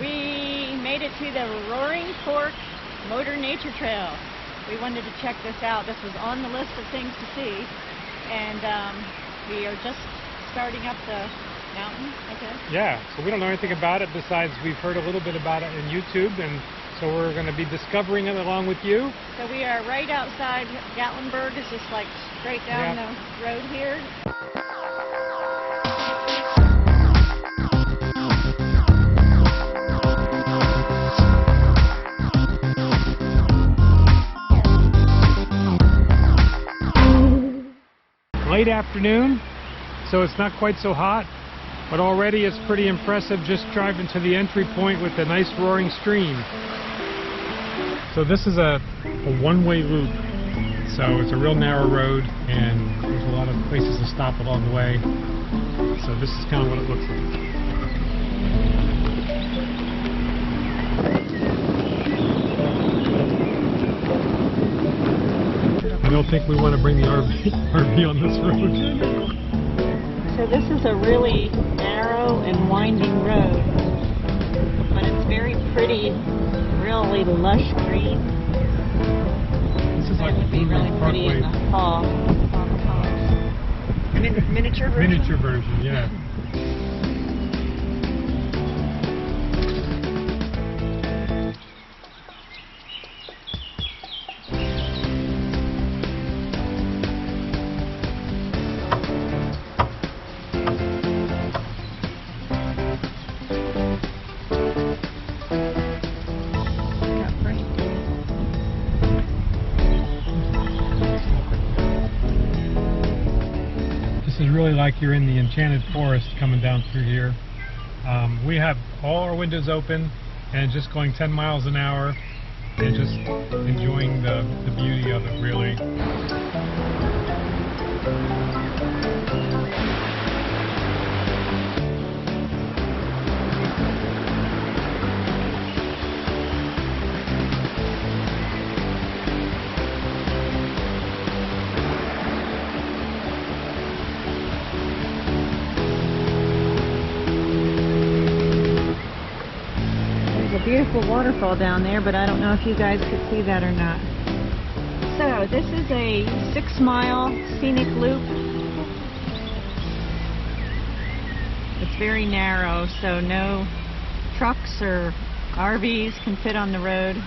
We made it to the Roaring Fork Motor Nature Trail. We wanted to check this out. This was on the list of things to see, and we are just starting up the mountain, I guess. Yeah, so we don't know anything about it besides we've heard a little bit about it in YouTube, and so we're going to be discovering it along with you. So we are right outside Gatlinburg. It's just like straight down the road here. Late afternoon, so it's not quite so hot, but already it's pretty impressive just driving to the entry point with a nice roaring stream. So this is a one-way loop, so it's a real narrow road and there's a lot of places to stop along the way. So this is kind of what it looks like. I don't think we want to bring the RV on this road. So this is a really narrow and winding road, but it's very pretty, really lush green. This is like it would be really pretty in the fall. Miniature version? Miniature version, yeah. Really like you're in the enchanted forest coming down through here. We have all our windows open and just going 10 miles an hour and just enjoying the beauty of it, really. Beautiful waterfall down there, but I don't know if you guys could see that or not. So this is a 6-mile scenic loop. It's very narrow, so no trucks or RVs can fit on the road.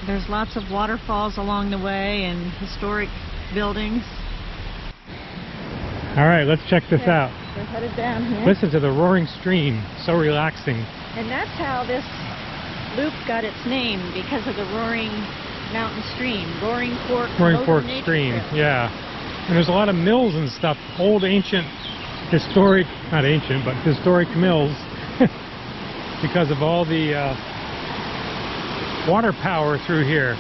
There's lots of waterfalls along the way and historic buildings. All right, let's check this out. We're headed down here. Listen to the roaring stream, so relaxing. And that's how this loop got its name, because of the roaring mountain stream. Roaring Fork Stream, yeah. And there's a lot of mills and stuff, old ancient, historic, not ancient, but historic mills, because of all the water power through here.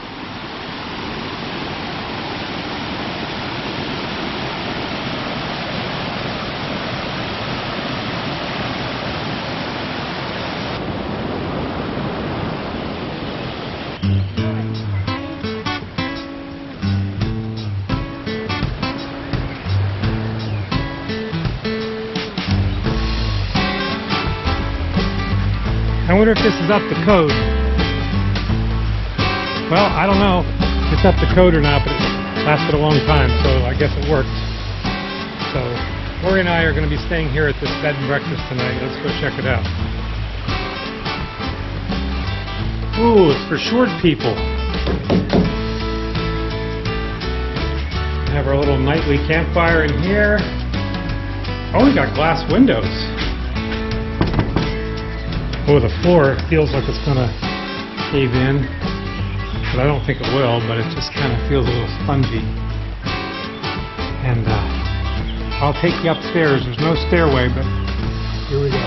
I wonder if this is up to code. Well, I don't know if it's up to code or not, but it lasted a long time, so I guess it worked. So, Lori and I are going to be staying here at this bed and breakfast tonight. Let's go check it out. Ooh, it's for short people. We have our little nightly campfire in here. Oh, we got glass windows. Oh, the floor feels like it's going to cave in, but I don't think it will, but it just kind of feels a little spongy. And I'll take you upstairs. There's no stairway, but here we go.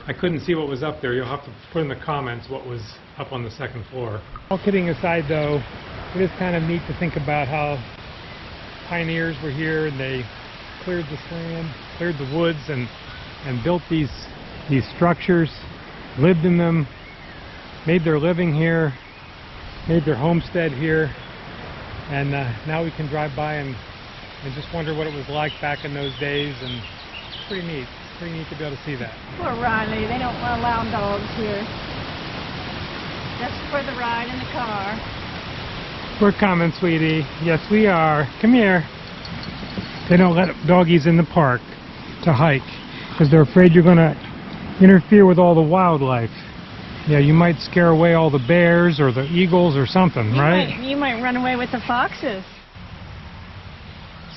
I couldn't see what was up there. You'll have to put in the comments what was up on the second floor. All kidding aside, though, it is kind of neat to think about how pioneers were here and they cleared this land, cleared the woods, and built these structures, lived in them, made their living here, made their homestead here, And now we can drive by and just wonder what it was like back in those days, and it's pretty neat. Pretty neat to be able to see that. Poor Riley, they don't allow dogs here. Just for the ride in the car. We're coming, sweetie. Yes, we are. Come here. They don't let doggies in the park to hike because they're afraid you're going to interfere with all the wildlife. Yeah, you might scare away all the bears or the eagles or something, right? You might run away with the foxes.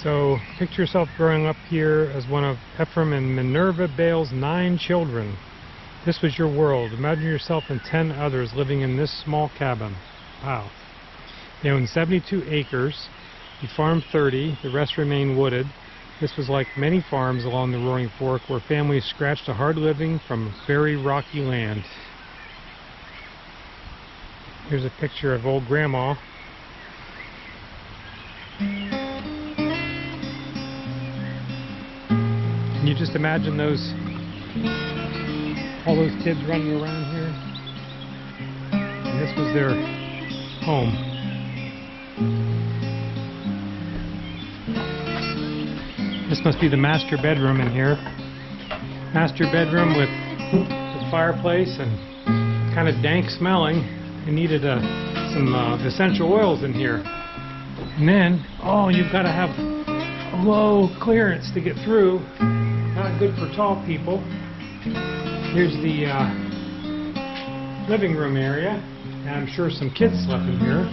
So, picture yourself growing up here as one of Ephraim and Minerva Bales' 9 children. This was your world. Imagine yourself and 10 others living in this small cabin. Wow. They owned 72 acres. He farmed 30. The rest remained wooded. This was like many farms along the Roaring Fork where families scratched a hard living from very rocky land. Here's a picture of old Grandma. Can you just imagine all those kids running around here? And this was their home. This must be the master bedroom in here. Master bedroom with the fireplace and kind of dank smelling. They needed some essential oils in here. And then, oh, you've got to have a low clearance to get through. Not good for tall people. Here's the living room area, and I'm sure some kids slept in here.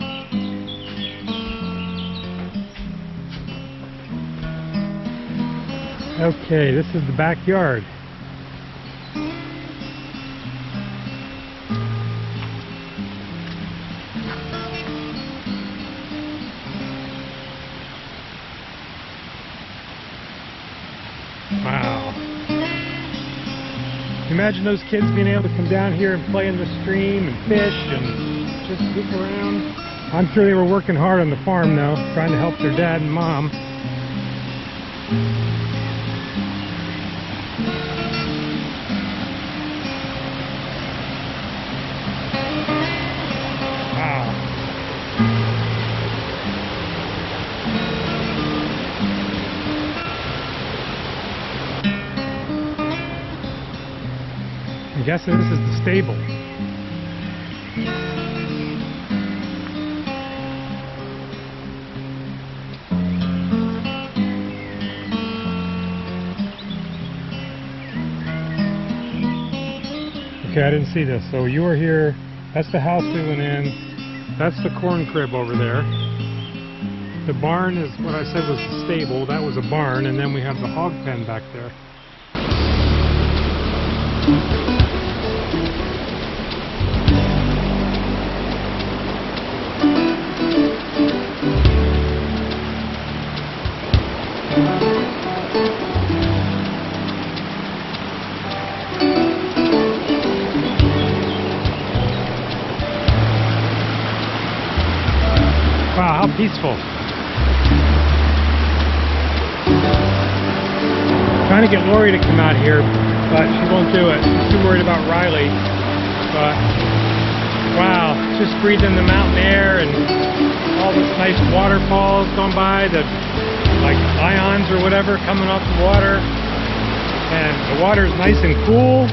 Okay, this is the backyard. Wow. Imagine those kids being able to come down here and play in the stream and fish and just look around. I'm sure they were working hard on the farm though, trying to help their dad and mom. I'm guessing this is the stable. Okay, I didn't see this. So you were here. That's the house we went in. That's the corn crib over there. The barn is what I said was the stable. That was a barn, and then we have the hog pen back there. Wow, how peaceful. Trying to get Lori to come out here, but she won't do it. She's too worried about Riley. But wow, just breathing the mountain air and all this nice waterfalls going by, the like ions or whatever coming off the water. And the water is nice and cool.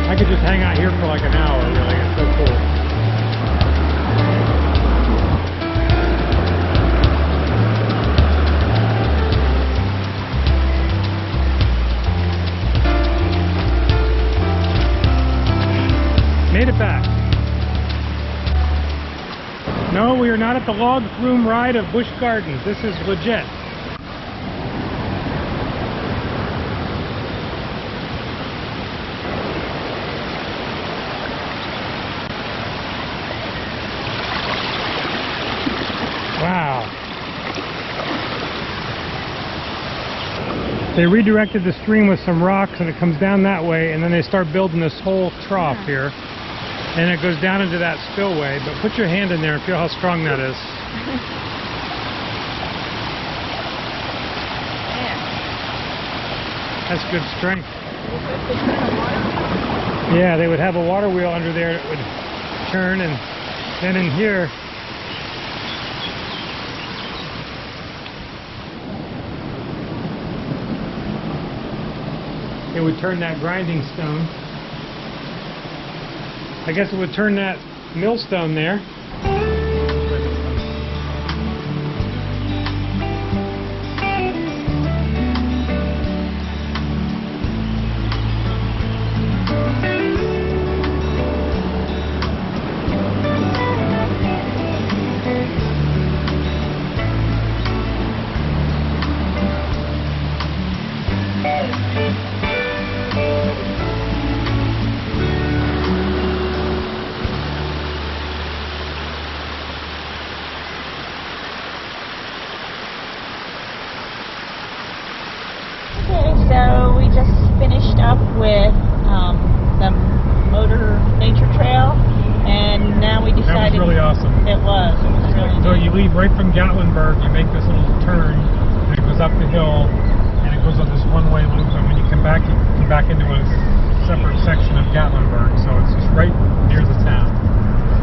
I could just hang out here for like an hour, really. It's so cool. Made it back. No, we are not at the log flume ride of Busch Gardens. This is legit. Wow. They redirected the stream with some rocks and it comes down that way, and then they start building this whole trough here. And it goes down into that spillway, but put your hand in there and feel how strong that is. Yeah. That's good strength. Yeah, they would have a water wheel under there that would turn, and then in here it would turn that grinding stone. I guess it would turn that millstone there. So we just finished up with the motor nature trail, and now we decided... That was really awesome. It was really So neat. you leave right from Gatlinburg, you make this little turn, and it goes up the hill, and it goes on this one-way loop, and when you come back into a separate section of Gatlinburg, so it's just right near the town.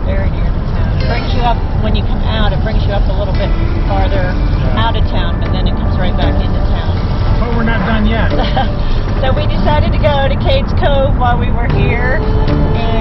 Very near the town. It brings you up, when you come out, it brings you up a little bit farther out of town, but then it comes right back into town. But we're not done yet. So we decided to go to Cade's Cove while we were here, and